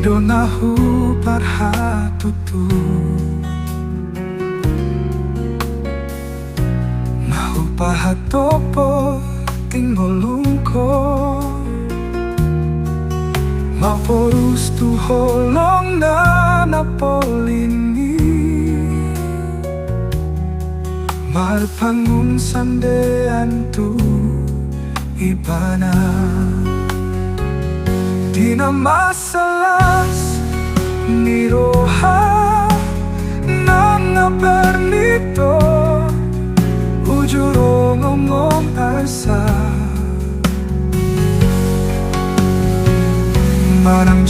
Ido nahu parhatutu Mahu pahatopo tinggolungko Maforus tu holong na napolini Malpangun sandean tu ibana Di na masalas ni roha nang pernito ujuro ngomong asa Manang